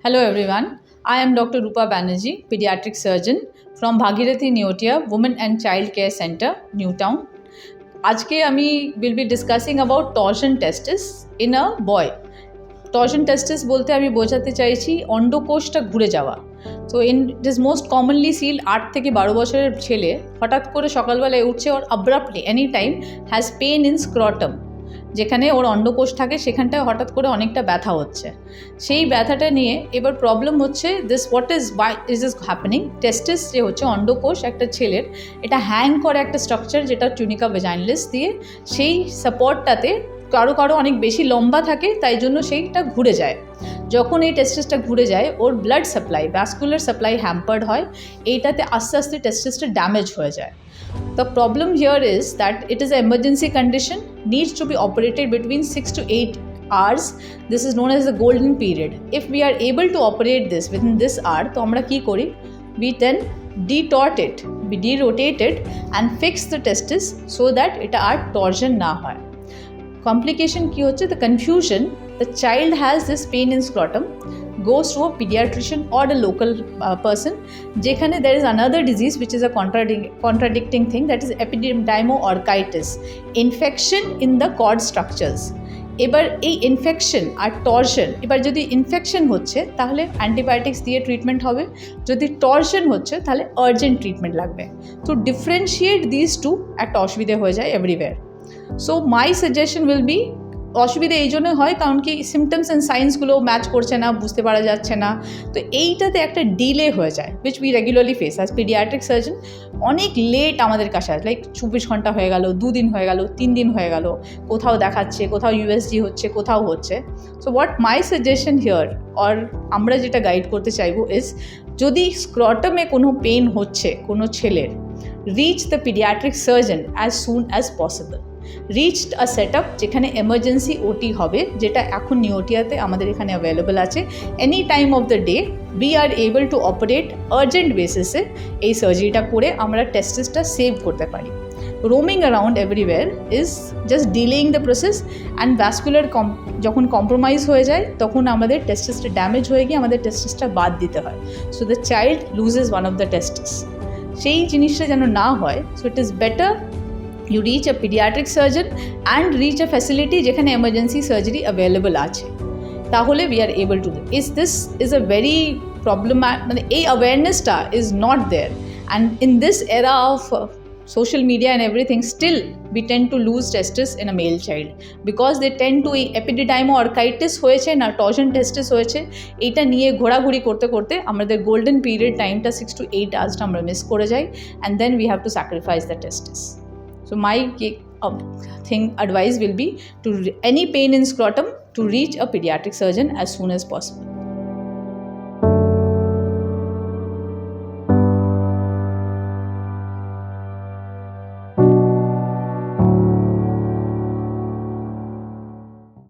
Hello everyone, I am Dr. Rupa Banerjee, pediatric surgeon from Bhagirathi Neotia Women and Child Care Center, Newtown. আজকে আমি will be discussing about torsion testis in a boy. Torsion testis বলতে আমি বোঝাতে চাইছি অন্ডকোষটা ঘুরে যাওয়া। So it is most commonly seen 8 থেকে 12 বছরের ছেলে হঠাৎ করে সকালবেলায় উঠছে or abruptly any time has pain in scrotum, যেখানে ওর অন্ডকোষ থাকে সেখানটায় হঠাৎ করে অনেকটা ব্যথা হচ্ছে। সেই ব্যথাটা নিয়ে এবার প্রবলেম হচ্ছে হোয়াট ইজ হ্যাপেনিং। টেস্টিস যে হচ্ছে অন্ডকোষ একটা ছেলের, এটা হ্যাং করে একটা স্ট্রাকচার যেটা টুনিকা ভ্যাজাইনালিস দিয়ে, সেই সাপোর্টটাতে কারো অনেক বেশি লম্বা থাকে, তাই জন্য সেইটা ঘুরে যায়। যখন এই টেস্টিসটা ঘুরে যায় ওর blood supply, vascular supply hampered হয়, এইটাতে আস্তে আস্তে টেস্টিসটা ড্যামেজ হয়ে যায়। The problem here is that it is an emergency condition, needs to be operated between 6 to 8 hours. This is known as the golden period. If we are able to operate this within this hour, তো আমরা কি করি? We then detort it, we derotate it and fix the testis so that এটা আর torsion না হয়। Complication কি হচ্ছে? The confusion, the child has this pain in scrotum, goes to a pediatrician or a local person, যেখানে there is another disease which is a contradicting thing, that is epididymoorchitis, infection in the cord structures. এবার এই infection আর torsion, এবার যদি infection হচ্ছে তাহলে antibiotics দিয়ে treatment হবে, যদি টর্শন হচ্ছে তাহলে আর্জেন্ট ট্রিটমেন্ট লাগবে। তো ডিফারেন্সিয়েট দিস টু একটা অসুবিধে হয়ে যায় everywhere. So my suggestion will be, অসুবিধা এই জন্য হয় কারণ কি সিমটমস অ্যান্ড সাইন্সগুলো ম্যাচ করছে না, বুঝতে পারা যাচ্ছে না, তো এইটাতে একটা ডিলে হয়ে যায়, which we regularly face as paediatric surgeon. অনেক লেট আমাদের কাছে আসে, লাইক 24 ঘন্টা হয়ে গেল, 2 দিন হয়ে গেল, 3 দিন হয়ে গেল, কোথাও দেখাচ্ছে, কোথাও ইউএসজি হচ্ছে, কোথাও হচ্ছে। So what my suggestion here, or আমরা যেটা গাইড করতে চাইবো ইজ, যদি স্ক্রটামে কোনো পেন হচ্ছে কোনো ছেলের, reach the paediatric surgeon as soon as possible. Reached a set up যেখানে এমার্জেন্সি ওটি হবে, যেটা এখন নিওটিয়াতে আমাদের এখানে অ্যাভেলেবল আছে। Any time of the day we are able to operate urgent বেসিসে, এই সার্জারিটা করে আমরা টেস্টিসটা সেভ করতে পারি। Roaming around everywhere is just delaying the process, and vascular যখন কম্প্রোমাইজ হয়ে যায় তখন আমাদের টেস্টিসটা ড্যামেজ হয়ে গিয়ে আমাদের টেস্টিসটা বাদ দিতে হয়। So the child loses one of the testis. সেই জিনিসটা যেন না হয়, so it is better you reach a pediatric surgeon and reach a facility যেখানে emergency surgery available আছে, তাহলে we are able to do. This is a very মানে এই awareness-টা is not there, and in this era of social media and everything, still we tend to lose testis in a male child because they tend to epididymoorchitis হয়েছে না torsion testis হয়েছে, এইটা নিয়ে ঘোরাঘুরি করতে করতে আমাদের golden period টাইমটা 6 to 8 hours আমরা মিস করে যাই, and then we have to sacrifice the testis. So my advice will be to any pain in scrotum to reach a pediatric surgeon as soon as possible.